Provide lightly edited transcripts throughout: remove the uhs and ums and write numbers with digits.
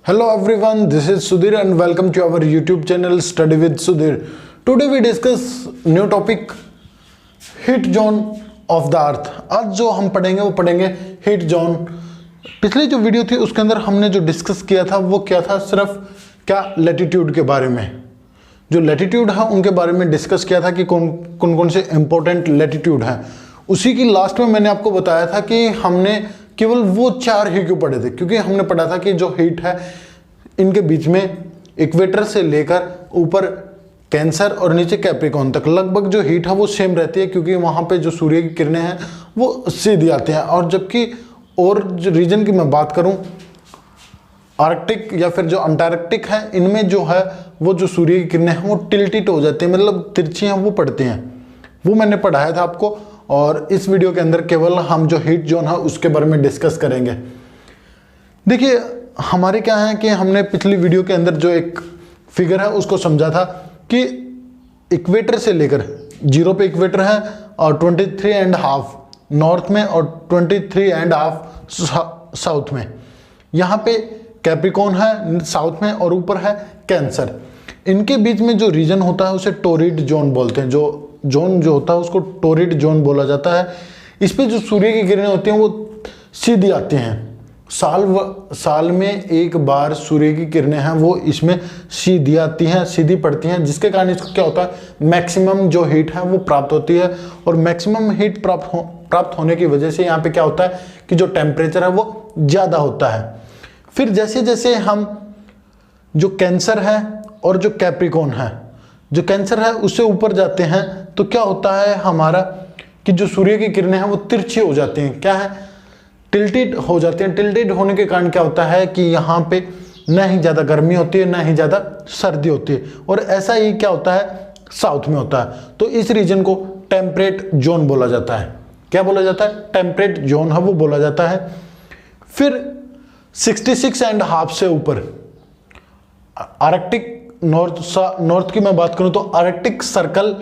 Hello everyone, this is Sudhir and welcome to our YouTube channel Study with Sudhir. Today we discuss new topic heat zone of the earth. आज जो हम पढ़ेंगे वो पढ़ेंगे heat zone. पिछली जो video थी उसके अंदर हमने जो डिस्कस किया था वो क्या था, सिर्फ क्या लैटिट्यूड के बारे में, जो लैटिट्यूड है उनके बारे में डिस्कस किया था कि कौन कौन से इंपॉर्टेंट लैटिट्यूड हैं। उसी की लास्ट में मैंने आपको बताया था कि हमने केवल वो 4 ही क्यों पढ़े थे, क्योंकि हमने पढ़ा था कि जो हीट है इनके बीच में इक्वेटर से लेकर ऊपर कैंसर और नीचे कैप्रिकॉर्न तक लगभग जो हीट है वो सेम रहती है, क्योंकि वहाँ पे जो सूर्य की किरणें हैं वो सीधी आती हैं। और जबकि और जो रीजन की मैं बात करूँ, आर्कटिक या फिर जो अंटार्कटिक है, इनमें जो है वो जो सूर्य की किरणें हैं वो टिल्टेड हो जाती हैं, मतलब तिरछी हैं वो पड़ती हैं। वो मैंने पढ़ाया था आपको, और इस वीडियो के अंदर केवल हम जो हीट जोन है उसके बारे में डिस्कस करेंगे। देखिए हमारे क्या है कि हमने पिछली वीडियो के अंदर जो एक फिगर है उसको समझा था कि इक्वेटर से लेकर 0 पे इक्वेटर है और 23.5 नॉर्थ में और 23.5 साउथ में। यहाँ पे कैप्रिकॉर्न है साउथ में और ऊपर है कैंसर। इनके बीच में जो रीजन होता है उसे टोरिड जोन बोलते हैं। जो जोन जो होता है उसको टोरिड जोन बोला जाता है। इस पे जो सूर्य की किरणें होती हैं वो सीधी आती हैं। साल में एक बार सूर्य की किरणें हैं वो इसमें सीधी आती हैं, सीधी पड़ती हैं, जिसके कारण इसको क्या होता है, मैक्सिमम जो हीट है वो प्राप्त होती है। और मैक्सिमम हीट प्राप्त होने की वजह से यहाँ पे क्या होता है कि जो टेम्परेचर है वो ज़्यादा होता है। फिर जैसे जैसे हम जो कैंसर है और जो कैप्रिकॉर्न है, जो कैंसर है उससे ऊपर जाते हैं तो क्या होता है हमारा कि जो सूर्य की किरणें हैं वो तिरछी हो जाती हैं, क्या है, टिल्टेड हो जाती हैं। टिल्टेड होने के कारण क्या होता है कि यहाँ पे ना ही ज़्यादा गर्मी होती है ना ही ज़्यादा सर्दी होती है। और ऐसा ही क्या होता है साउथ में होता है। तो इस रीजन को टेम्परेट जोन बोला जाता है। क्या बोला जाता है, टेम्परेट जोन है वो बोला जाता है। फिर 66.5 से ऊपर आर्कटिक नॉर्थ की मैं बात करूं तो आर्कटिक सर्कल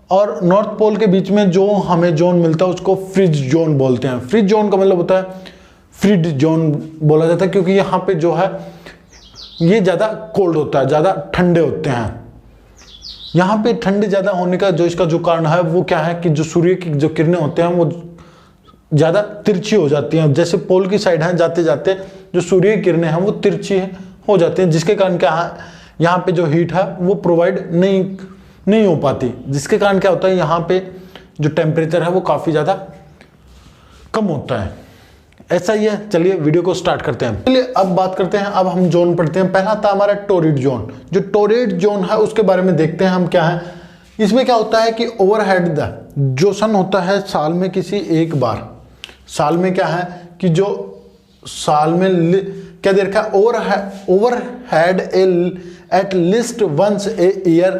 और नॉर्थ पोल के बीच में जो हमें जोन मिलता है उसको फ्रिज जोन बोलते हैं। फ्रिज जोन का मतलब होता है फ्रिज जोन बोला जाता है, क्योंकि यहाँ पे जो है ये ज़्यादा कोल्ड होता है, ज़्यादा ठंडे होते हैं। यहाँ पे ठंडे ज़्यादा होने का जो इसका जो कारण है वो क्या है कि जो सूर्य की जो किरणें होते हैं वो ज़्यादा तिरछी हो जाती हैं। जैसे पोल की साइड है जाते जाते जो सूर्य की किरणें हैं वो तिरछी हो जाती हैं, जिसके कारण क्या है यहाँ पे जो हीट है वो प्रोवाइड नहीं हो पाती, जिसके कारण क्या होता है यहाँ पे जो टेम्परेचर है वो काफ़ी ज़्यादा कम होता है। ऐसा ही है। चलिए वीडियो को स्टार्ट करते हैं। चलिए अब बात करते हैं, अब हम जोन पढ़ते हैं। पहला था हमारा टोरिड जोन। जो टोरिड जोन है उसके बारे में देखते हैं हम क्या है। इसमें क्या होता है कि ओवरहेड जो सन होता है साल में किसी एक बार, साल में क्या है कि जो साल में क्या दे रखा है, overhead at least once a year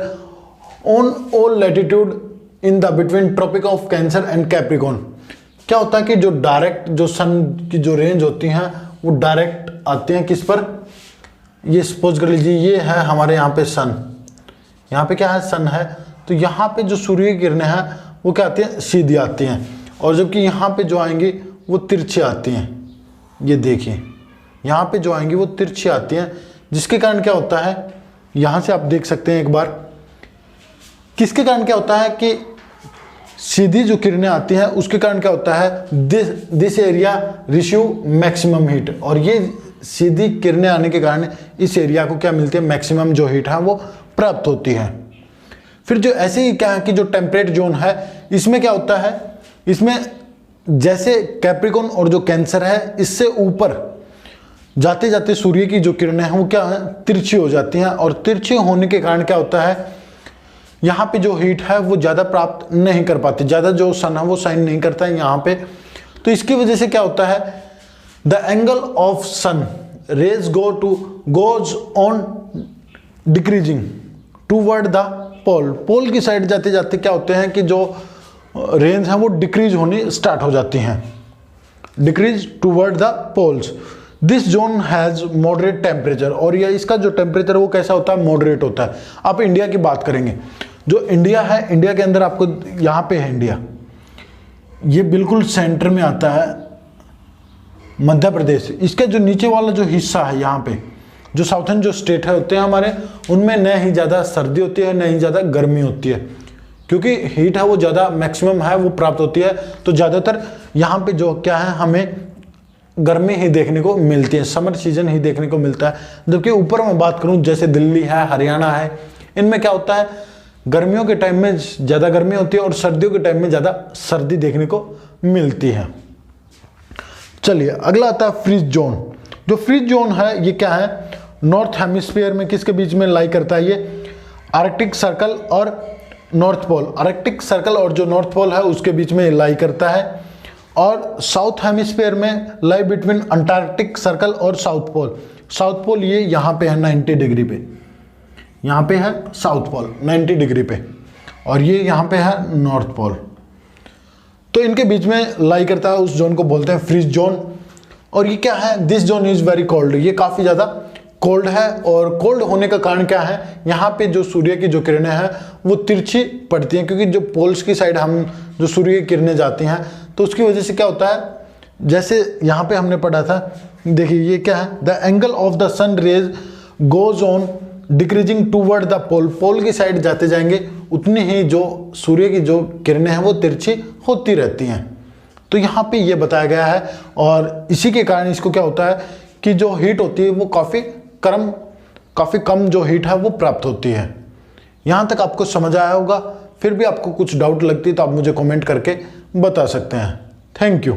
on all latitude in the between tropic of Cancer and Capricorn. क्या होता है कि जो डायरेक्ट जो सन की जो रेंज होती हैं वो डायरेक्ट आती हैं किस पर, ये सपोज कर लीजिए ये है हमारे यहाँ पे सन, यहाँ पे क्या है सन है, तो यहाँ पे जो सूर्य की किरणें हैं वो क्या आती हैं, सीधी आती हैं। और जबकि यहाँ पे जो आएंगी वो तिरछी आती हैं। ये देखिए यहाँ पे जो आएंगी वो तिरछी आती हैं, जिसके कारण क्या होता है, यहाँ से आप देख सकते हैं एक बार, किसके कारण क्या होता है कि सीधी जो किरणें आती हैं उसके कारण क्या होता है, this area receive maximum heat. और ये सीधी किरणें आने के कारण इस एरिया को क्या मिलती है, मैक्सिमम जो हीट है वो प्राप्त होती है। फिर जो ऐसे ही क्या है कि जो टेम्परेट जोन है इसमें क्या होता है, इसमें जैसे कैप्रिकॉर्न और जो कैंसर है इससे ऊपर जाते जाते सूर्य की जो किरणें हैं वो क्या है, तिरछी हो जाती हैं। और तिरछी होने के कारण क्या होता है, यहाँ पे जो हीट है वो ज़्यादा प्राप्त नहीं कर पाती, ज़्यादा जो सन है वो शाइन नहीं करता है यहाँ पे। तो इसकी वजह से क्या होता है, the angle of sun rays goes on decreasing toward the pole. Pole की साइड जाते जाते क्या होते हैं कि जो रेंज है वो डिक्रीज होनी स्टार्ट हो जाती हैं, decrease toward the poles. This zone has moderate temperature. और यह इसका जो टेम्परेचर वो कैसा होता है, मॉडरेट होता है। आप इंडिया की बात करेंगे, जो इंडिया है, इंडिया के अंदर आपको यहाँ पे है इंडिया, ये बिल्कुल सेंटर में आता है मध्य प्रदेश। इसका जो नीचे वाला जो हिस्सा है यहाँ पे, जो साउथर्न जो स्टेट है होते हैं हमारे, उनमें न ही ज़्यादा सर्दी होती है न ही ज़्यादा गर्मी होती है, क्योंकि हीट है वो ज़्यादा मैक्सिमम है वो प्राप्त होती है। तो ज़्यादातर यहाँ पे जो क्या है हमें गर्मी ही देखने को मिलती है, समर सीजन ही देखने को मिलता है। जबकि ऊपर मैं बात करूँ जैसे दिल्ली है, हरियाणा है, इनमें क्या होता है गर्मियों के टाइम में ज़्यादा गर्मी होती है और सर्दियों के टाइम में ज़्यादा सर्दी देखने को मिलती है। चलिए अगला आता है फ्रीज जोन। जो फ्रीज जोन है ये क्या है, नॉर्थ हेमिस्फीयर में किसके बीच में लाई करता है, ये आर्कटिक सर्कल और नॉर्थ पोल, आर्कटिक सर्कल और जो नॉर्थ पोल है उसके बीच में लाई करता है। और साउथ हेमिस्फीयर में लाई बिटवीन अंटार्कटिक सर्कल और साउथ पोल, साउथ पोल ये यहाँ पे है 90 डिग्री पे, यहाँ पे है साउथ पोल 90 डिग्री पे, और ये यहाँ पे है नॉर्थ पोल। तो इनके बीच में लाई करता है, उस जोन को बोलते हैं फ्रीज जोन। और ये क्या है, this zone is very cold, ये काफ़ी ज़्यादा कोल्ड है। और कोल्ड होने का कारण क्या है, यहाँ पे जो सूर्य की जो किरणें हैं वो तिरछी पड़ती हैं, क्योंकि जो पोल्स की साइड हम जो सूर्य की किरणें जाती हैं तो उसकी वजह से क्या होता है, जैसे यहाँ पे हमने पढ़ा था, देखिए ये क्या है, the angle of the sun rays goes on decreasing toward the pole, pole की साइड जाते जाएंगे उतनी ही जो सूर्य की जो किरणें हैं वो तिरछी होती रहती हैं। तो यहाँ पे ये बताया गया है, और इसी के कारण इसको क्या होता है कि जो हीट होती है वो काफ़ी कम जो हीट है वो प्राप्त होती है। यहाँ तक आपको समझ आया होगा। फिर भी आपको कुछ डाउट लगती है तो आप मुझे कमेंट करके बता सकते हैं। Thank you.